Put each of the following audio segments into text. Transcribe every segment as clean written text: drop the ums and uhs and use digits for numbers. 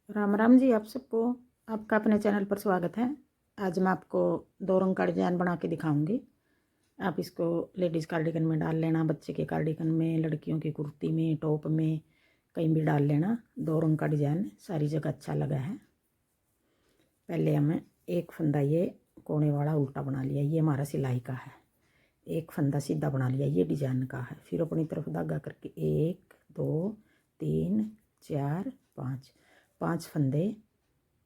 राम राम जी। आप सबको आपका अपने चैनल पर स्वागत है। आज मैं आपको 2 रंग का डिजाइन बना के दिखाऊंगी। आप इसको लेडीज़ कार्डिगन में डाल लेना, बच्चे के कार्डिगन में, लड़कियों की कुर्ती में, टॉप में, कहीं भी डाल लेना। 2 रंग का डिजाइन सारी जगह अच्छा लगा है। पहले हमें एक फंदा ये कोने वाला उल्टा बना लिया, ये हमारा सिलाई का है। एक फंदा सीधा बना लिया, ये डिजाइन का है। फिर अपनी तरफ धागा करके 1 2 3 4 5 5 फंदे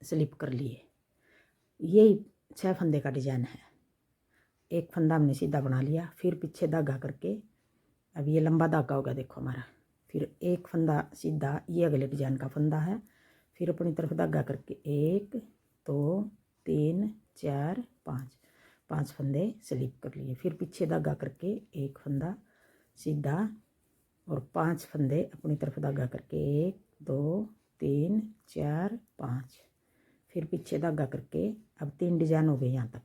स्लिप कर लिए। यही 6 फंदे का डिजाइन है। एक फंदा हमने सीधा बना लिया, फिर पीछे धागा करके, अब ये लंबा धागा होगा देखो हमारा। फिर एक फंदा सीधा, ये अगले डिजाइन का फंदा है। फिर अपनी तरफ धागा करके 1 2 3 4 5 5 फंदे स्लिप कर लिए। फिर पीछे धागा करके एक फंदा सीधा और 5 फंदे अपनी तरफ धागा करके 1 2 3 4 5। फिर पीछे धागा करके, अब 3 डिजाइन हो गए यहाँ तक।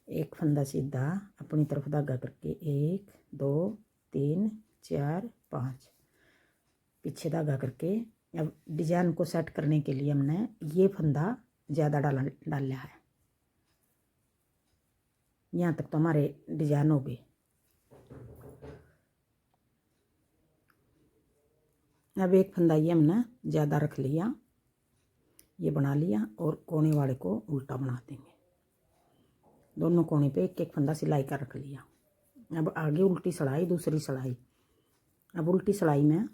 एक फंदा सीधा अपनी तरफ धागा करके 1 2 3 4 5, पीछे धागा करके। अब डिजाइन को सेट करने के लिए हमने ये फंदा ज़्यादा डाला है। यहाँ तक तो हमारे डिजाइन हो गए। अब एक फंदा ये हमने ज़्यादा रख लिया, ये बना लिया और कोने वाले को उल्टा बना देंगे। दोनों कोने पे एक एक फंदा सिलाई कर रख लिया। अब आगे उल्टी सिलाई, दूसरी सिलाई। अब उल्टी सिलाई में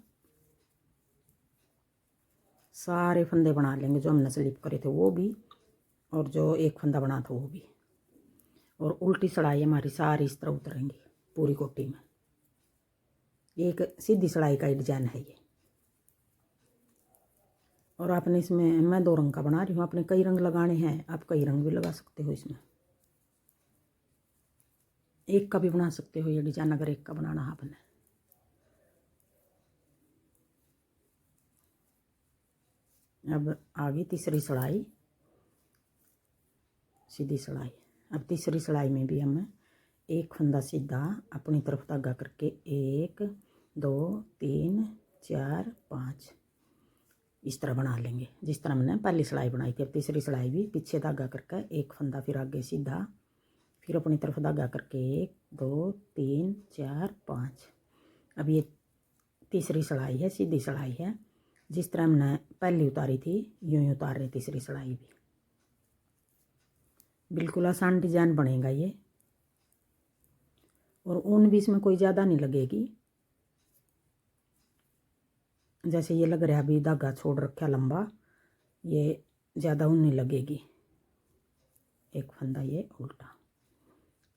सारे फंदे बना लेंगे जो हमने स्लिप करे थे वो भी, और जो एक फंदा बना था वो भी। और उल्टी सिलाई हमारी सारी इस तरह उतरेंगी पूरी कोटी में। एक सीधी सिलाई का ही डिजाइन है ये। और आपने इसमें, मैं 2 रंग का बना रही हूँ, आपने कई रंग लगाने हैं, आप कई रंग भी लगा सकते हो इसमें। एक का भी बना सकते हो ये डिजाइन, अगर एक का बनाना है आपने। अब आगे तीसरी सिलाई, सीधी सिलाई। अब तीसरी सिलाई में भी हमें एक फंदा सीधा अपनी तरफ धागा करके 1 2 3 4 5 इस तरह बना लेंगे, जिस तरह हमने पहली सिलाई बनाई थी। अब तीसरी सिलाई भी पीछे धागा करके एक फंदा, फिर आगे सीधा, फिर अपनी तरफ धागा करके 1 2 3 4 5। अब ये तीसरी सिलाई है, सीधी सिलाई है। जिस तरह हमने पहली उतारी थी यूं ही उतार रही तीसरी सिलाई भी। बिल्कुल आसान डिजाइन बनेगा ये, और ऊन भी इसमें कोई ज़्यादा नहीं लगेगी। जैसे ये लग रहा है अभी धागा छोड़ रखा लंबा, ये ज़्यादा ऊन नहीं लगेगी। एक फंदा ये उल्टा।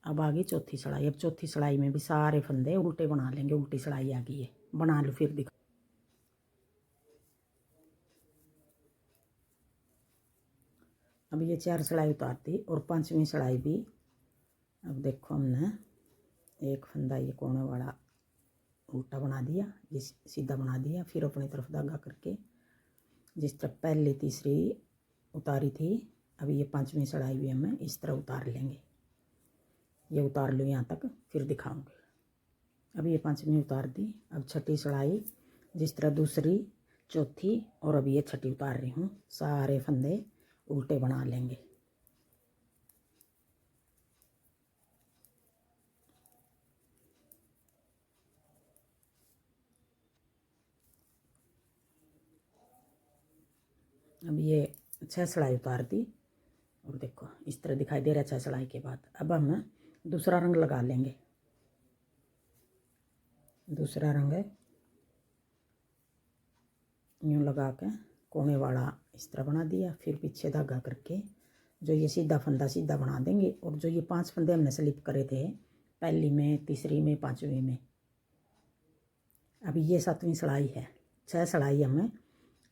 अब आगे चौथी सिलाई। अब चौथी सिलाई में भी सारे फंदे उल्टे बना लेंगे। उल्टी सिलाई आ गई है, बना लो फिर दिखा। अब ये 4 सिलाई उतारती और 5वीं सिलाई भी। अब देखो हमने एक फंदा ये कोने वाला उल्टा बना दिया, ये सीधा बना दिया। फिर अपनी तरफ धागा करके जिस तरह पहले तीसरी उतारी थी, अब ये 5वीं सिलाई भी हमें इस तरह उतार लेंगे। ये उतार लो यहाँ तक, फिर दिखाऊंगी। अब ये 5वीं उतार दी। अब छठी सिलाई, जिस तरह दूसरी, चौथी और अब ये छठी उतार रही हूँ, सारे फंदे उल्टे बना लेंगे। अब ये 6 सिलाई उतार दी और देखो इस तरह दिखाई दे रहा है 6 सिलाई के बाद। अब हम दूसरा रंग लगा लेंगे। दूसरा रंग है यूँ लगा के कोने वाला इस तरह बना दिया। फिर पीछे धागा करके जो ये सीधा फंदा सीधा बना देंगे, और जो ये 5 फंदे हमने स्लिप करे थे पहली में, तीसरी में, 5वीं में। अभी ये 7वीं सिलाई है। 6 सिलाई हमें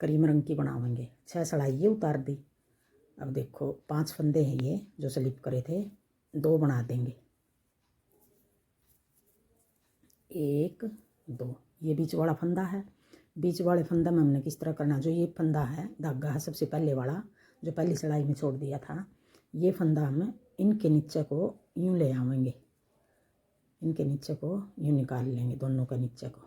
क्रीम रंग की बनावेंगे। 6 सिलाई ये उतार दी। अब देखो 5 फंदे हैं ये जो स्लिप करे थे, 2 बना देंगे। 1 2, ये बीच वाला फंदा है। बीच वाले फंदा में हमने किस तरह करना, जो ये फंदा है धागा है सबसे पहले वाला जो पहली सिलाई में छोड़ दिया था, ये फंदा हम इनके नीचे को यूँ ले आवेंगे। इनके नीचे को यूँ निकाल लेंगे, दोनों के नीचे को।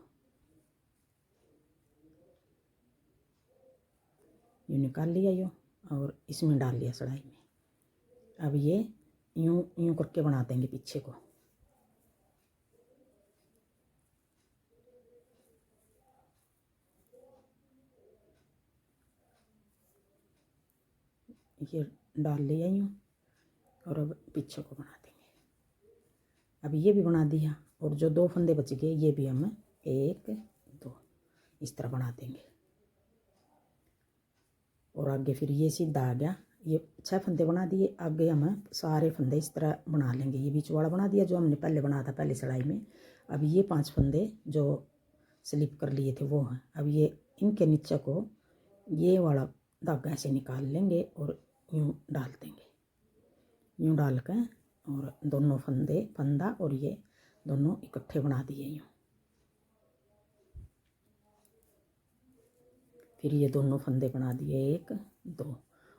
यूँ निकाल लिया यूँ और इसमें डाल लिया सलाई में। अब ये यूँ यूँ करके बना देंगे पीछे को। ये डाल लिया यूँ और अब पीछे को बना देंगे। अब ये भी बना दिया और जो 2 फंदे बच गए ये भी हम 1 2 इस तरह बना देंगे। और आगे फिर ये सीधा आ गया, ये 6 फंदे बना दिए। आगे हम सारे फंदे इस तरह बना लेंगे। ये बीच वाला बना दिया जो हमने पहले बनाया था पहले सिलाई में। अब ये 5 फंदे जो स्लिप कर लिए थे वो हैं। अब ये इनके नीचे को ये वाला धागा ऐसे निकाल लेंगे और यूँ डाल देंगे। यूँ डाल कर और दोनों फंदा और ये दोनों इकट्ठे बना दिए यूँ। फिर ये दोनों फंदे बना दिए 1 2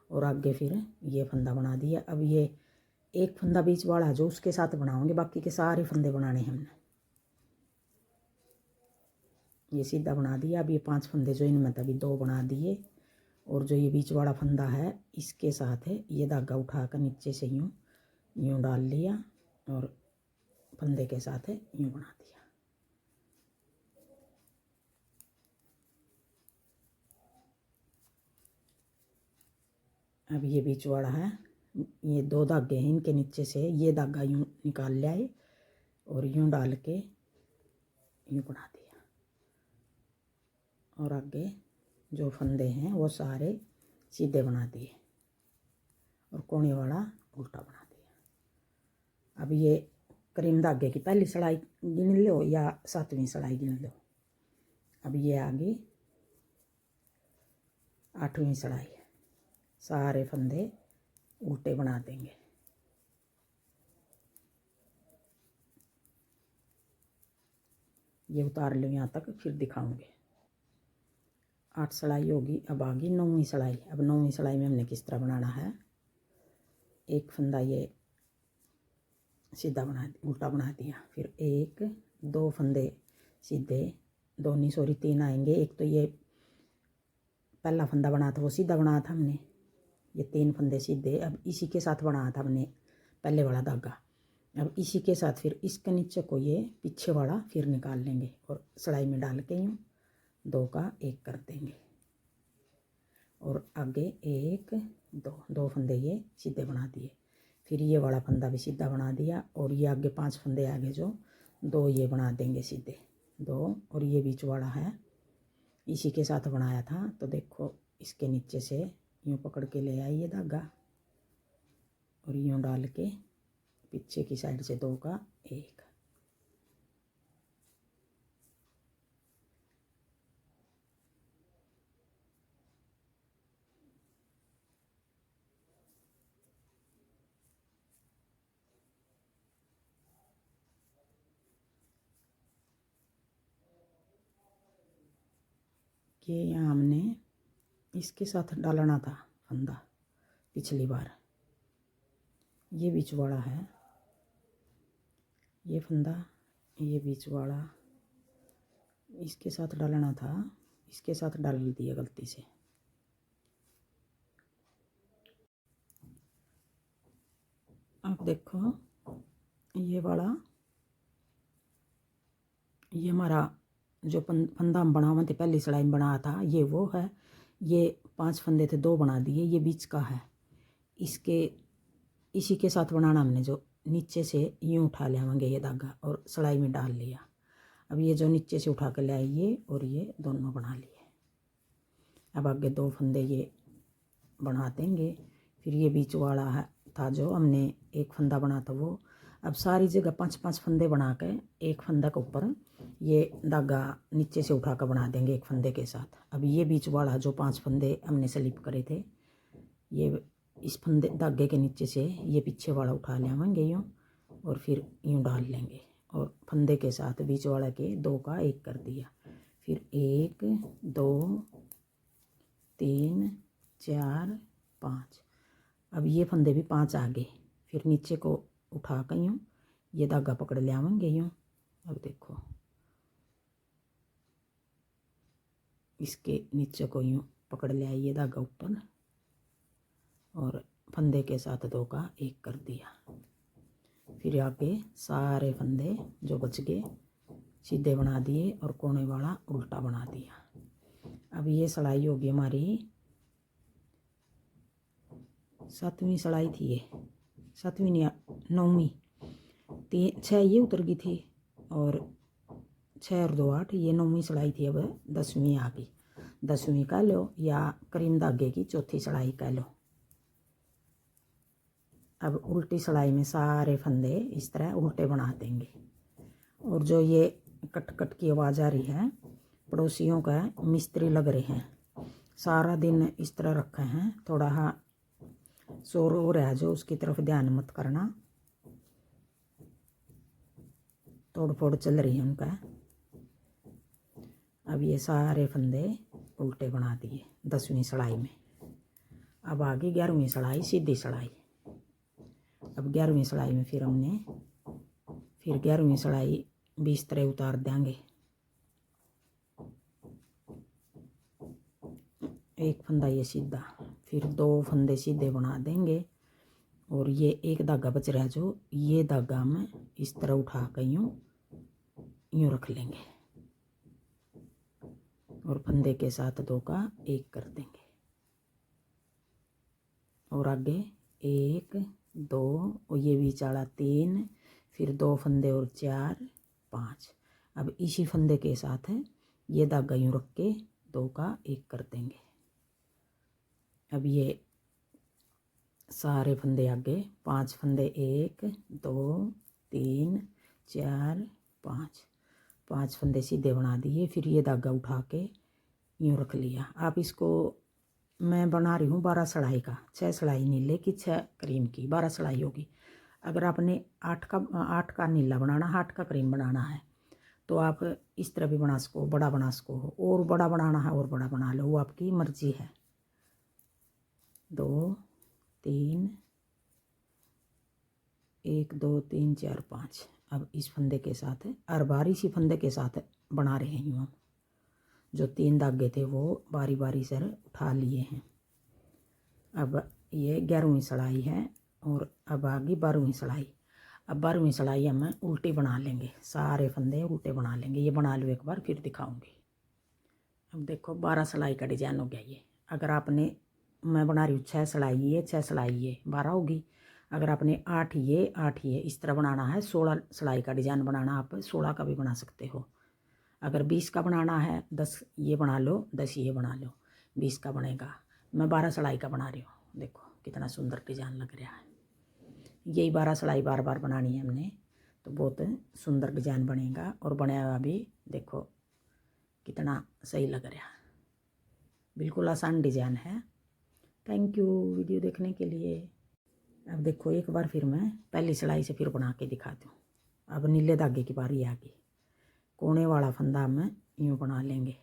और आगे फिर ये फंदा बना दिया। अब ये एक फंदा बीच वाला जो उसके साथ बनाओगे, बाकी के सारे फंदे बनाने हमने। ये सीधा बना दिया। अब ये 5 फंदे जो इनमें तभी 2 बना दिए और जो ये बीच वाला फंदा है इसके साथ है ये धागा उठाकर नीचे से यूँ यूँ डाल लिया और फंदे के साथ है यूँ बना दिया। अब ये बीच वाला है, ये 2 धागे हैं, इनके नीचे से ये धागा यूँ निकाल लिया है और यूँ डाल के यूँ बना दिया। और आगे जो फंदे हैं वो सारे सीधे बना दिए और कोने वाला उल्टा बना दिया। अब ये क्रीम धागे की पहली सिलाई गिन लो या 7वीं सिलाई गिन लो। अब ये आ गई 8वीं सिलाई। सारे फंदे उल्टे बना देंगे। ये उतार लो यहाँ तक, फिर दिखाऊंगे। 8 सिलाई होगी। अब आ गई 9वीं सिलाई। अब 9वीं सिलाई में हमने किस तरह बनाना है, एक फंदा ये सीधा उल्टा बना दिया, फिर 1 2 फंदे सीधे, 2 नहीं सॉरी 3 आएंगे। एक तो ये पहला फंदा बना था वो सीधा बनाया था हमने, ये 3 फंदे सीधे। अब इसी के साथ बनाया था हमने पहले वाला धागा। अब इसी के साथ फिर इसके नीचे को ये पीछे वाला फिर निकाल लेंगे और सिलाई में डाल के यूँ 2 का 1 कर देंगे और आगे 1 2 फंदे ये सीधे बना दिए। फिर ये वाला फंदा भी सीधा बना दिया और ये आगे 5 फंदे आगे जो 2 ये बना देंगे सीधे 2। और ये बीच वाला है इसी के साथ बनाया था, तो देखो इसके नीचे से यूँ पकड़ के ले आइए धागा और यूँ डाल के पीछे की साइड से 2 का 1। ये यहाँ हमने इसके साथ डालना था फंदा पिछली बार। ये बीच वाला है, ये फंदा ये बीच वाला इसके साथ डालना था, इसके साथ डाल दिया गलती से। अब देखो ये वाला ये हमारा जो फंदा हम बनावे थे पहली सिलाई में बनाया था ये वो है। ये 5 फंदे थे 2 बना दिए, ये बीच का है। इसके इसी के साथ बनाना हमने, जो नीचे से यूँ उठा लेंगे ये धागा और सिलाई में डाल लिया। अब ये जो नीचे से उठा कर ले आइए और ये दोनों बना लिए। अब आगे 2 फंदे ये बना देंगे। फिर ये बीच वाला है था जो हमने एक फंदा बना था वो। अब सारी जगह 5 फंदे बना के एक फंदा के ऊपर ये धागा नीचे से उठा कर बना देंगे एक फंदे के साथ। अब ये बीच वाला जो 5 फंदे हमने स्लिप करे थे ये इस फंदे धागे के नीचे से ये पीछे वाला उठा लेंगे यूँ और फिर यूँ डाल लेंगे और फंदे के साथ बीच वाला के 2 का 1 कर दिया। फिर 1 2 3 4 5। अब ये फंदे भी 5 आ गए। फिर नीचे को उठा कर यूँ ये धागा पकड़ ले आवेंगे यूँ। अब देखो इसके नीचे को यूँ पकड़ लिया ये धागा ऊपर और फंदे के साथ 2 का 1 कर दिया। फिर आगे सारे फंदे जो बच गए सीधे बना दिए और कोने वाला उल्टा बना दिया। अब ये सिलाई होगी हमारी 7वीं सिलाई थी, ये 7वीं नहीं 9वीं, 6 ये उतर गई थी और 6 और 2 8, ये 9वीं सिलाई थी। अब 10वीं आ गई, 10वीं कह लो या करीम धागे की चौथी सिलाई कह लो। अब उल्टी सिलाई में सारे फंदे इस तरह उल्टे बना देंगे। और जो ये कट कट की आवाज़ आ रही है, पड़ोसियों का मिस्त्री लग रहे हैं, सारा दिन इस तरह रखे हैं। थोड़ा शोर हो रहा है जो, उसकी तरफ ध्यान मत करना, तोड़ फोड़ चल रही है उनका। अब ये सारे फंदे उल्टे बना दिए 10वीं सिलाई में। अब आगे 11वीं सिलाई सीधी सिलाई। अब 11वीं सिलाई में फिर हमने 11वीं सिलाई 20 तरह उतार देंगे। एक फंदा ये सीधा, फिर 2 फंदे सीधे बना देंगे और ये एक धागा बच रहा है जो, ये धागा हम इस तरह उठा कर यूँ रख लेंगे और फंदे के साथ 2 का 1 कर देंगे। और आगे 1 2 और ये बीच वाला 3, फिर 2 फंदे और 4 5। अब इसी फंदे के साथ ये धागा यूँ रख के 2 का 1 कर देंगे। अब ये सारे फंदे आगे 5 फंदे 1 2 3 4 5 फंदे सीधे बना दिए। फिर ये धागा उठा के यूँ रख लिया। आप इसको, मैं बना रही हूँ 12 सिलाई का, 6 सिलाई नीले की 6 करीम की, 12 सिलाई होगी। अगर आपने 8 का नीला बनाना, 8 का करीम बनाना है तो आप इस तरह भी बना सको, बड़ा बना सको, और बड़ा बनाना है और बड़ा बना लो, वो आपकी मर्जी है। 2 3 1 2 3 4 5। अब इस फंदे के साथ हर बार इसी फंदे के साथ बना रहे हैं हम। जो 3 धागे थे वो बारी बारी से उठा लिए हैं। अब ये 11वीं सिलाई है और अब आगे 12वीं सिलाई। अब 12वीं सिलाई हम उल्टी बना लेंगे, सारे फंदे उल्टे बना लेंगे। ये बना लो एक बार फिर दिखाऊंगी। अब देखो 12 सिलाई का डिजाइन हो गया ये। अगर आपने, मैं बना रही हूँ 6 सिलाई ये 6 सिलाई ये 12 होगी। अगर आपने 8 ये इस तरह बनाना है, 16 सिलाई का डिजाइन बनाना, आप 16 का भी बना सकते हो। अगर 20 का बनाना है 10 ये बना लो, 10 ये बना लो, 20 का बनेगा। मैं 12 सिलाई का बना रही हूँ, देखो कितना सुंदर डिजाइन लग रहा है। यही 12 सिलाई बार बार बनानी है हमने, तो बहुत सुंदर डिजाइन बनेगा। और बनाया हुआ भी देखो कितना सही लग रहा है, बिल्कुल आसान डिजाइन है। थैंक यू वीडियो देखने के लिए। अब देखो एक बार फिर मैं पहली सिलाई से फिर बना के दिखा दूँ। अब नीले धागे की बारी आ गई। कोने वाला फंदा हम यूँ बना लेंगे,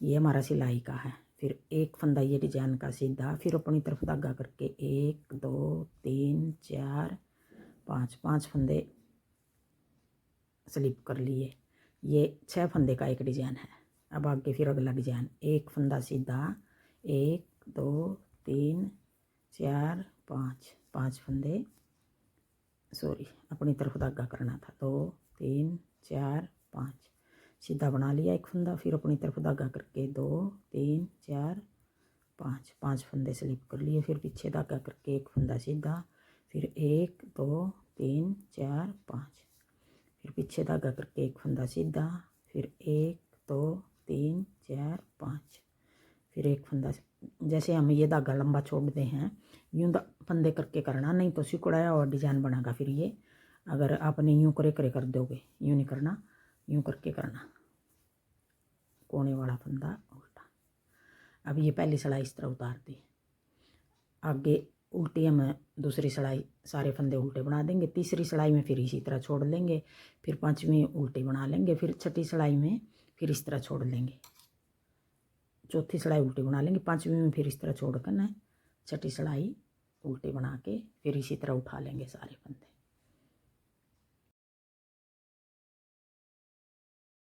ये हमारा सिलाई का है। फिर एक फंदा ये डिजाइन का सीधा, फिर अपनी तरफ धागा करके 1 2 3 4 5 फंदे स्लिप कर लिए। ये 6 फंदे का एक डिजाइन है। अब आगे फिर अगला डिजाइन, एक फंदा सीधा, 1 2 3 4 5 फंदे, सॉरी अपनी तरफ धागा करना था, 2 3 4 5 सीधा बना लिया एक फंदा। फिर अपनी तरफ धागा करके 2 3 4 5 फंदे स्लिप कर लिए। फिर पीछे धागा करके एक फंदा सीधा, फिर 1 2 3 4 5, फिर पीछे धागा करके एक फंदा सीधा, फिर 1 2 3 4 5, फिर एक फंदा। जैसे हम ये धागा लंबा छोड़ते हैं यूँ फंदे करके करना, नहीं तो सिकुड़ा और डिजाइन बनेगा। फिर ये अगर आपने यूँ करे कर दोगे, यूँ नहीं करना, यूँ करके करना। कोने वाला फंदा उल्टा। अब ये पहली सिलाई इस तरह उतार दी। आगे उल्टी हम दूसरी सिलाई सारे फंदे उल्टे बना देंगे। तीसरी सिलाई में फिर इसी तरह छोड़ लेंगे। फिर 5वीं उल्टी बना लेंगे। फिर छठी सिलाई में फिर इस तरह छोड़ लेंगे। चौथी सिलाई उल्टी बना लेंगे। 5वीं में फिर इस तरह छोड़ कर ना छठी सिलाई उल्टी बना के फिर इसी तरह उठा लेंगे सारे फंदे।